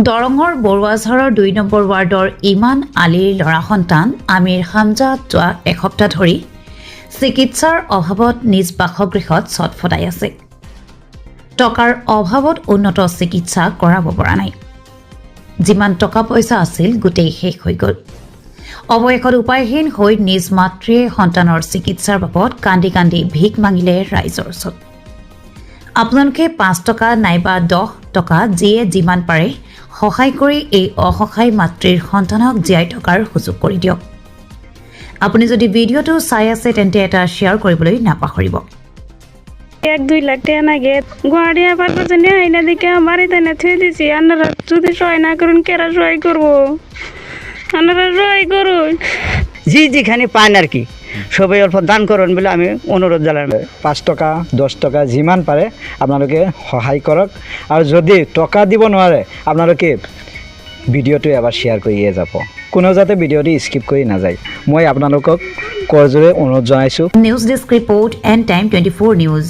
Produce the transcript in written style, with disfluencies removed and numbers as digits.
দৰঙৰ বৰুৱাঝাৰৰ ২ নম্বৰ ৱাৰ্ডৰ ইমান আলীৰ ল'ৰা সন্তান আমিৰ হামজা যোৱা এসপ্তাহ ধৰি চিকিৎসাৰ অভাৱত নিজ বাসগৃহত ছটফটাই আছে। টকাৰ অভাৱত উন্নত চিকিৎসা কৰাব পৰা নাই। যিমান টকা পইচা আছিল গোটেই শেষ হৈ গ'ল। অৱশেষত উপায়হীন হৈ নিজ মাতৃয়ে সন্তানৰ চিকিৎসাৰ বাবদ কান্দি কান্দি ভিক মাগিলে ৰাইজৰ ওচৰত। আপোনালোকে ৫ টকা নাইবা ১০ টকা যিয়ে যিমান পাৰে সহায় কৰি এই অসহায় মাতৃৰ সন্তানক জীয়াই থকাৰ সুযোগ কৰি দিয়ক। আপুনি যদি ভিডিঅ'টো চাই আছে তেন্তে এটা শ্বেয়াৰ কৰিবলৈ নাপাহৰিব। 1-2 লাখ টাকা নাগে গুয়াড়িয়া পারপাস নিয়ে আইনা দিকে আমার এখানে থুয়ে দিছি। আপনারা যদি সহায় না করুন কেরা সহায় করবো? আপনারা সহায় করুন। যেখানে পান আর কি সবাই অল্প দান করুন বলে আমি অনুরোধ জানাই। ৫ টকা ১০ টকা যিমান পাৰে আপোনালোকে সহায় কৰক আৰু যদি টকা দিব নোৱাৰে আপোনালোকে ভিডিঅ'টো এবাৰ শ্বেয়াৰ কৰিয়ে যাব। কোনেও যাতে ভিডিঅ'টো স্কিপ কৰি নাযায় মই আপোনালোকক কৰজোৰে অনুৰোধ জনাইছোঁ। News desk report and time 24 news.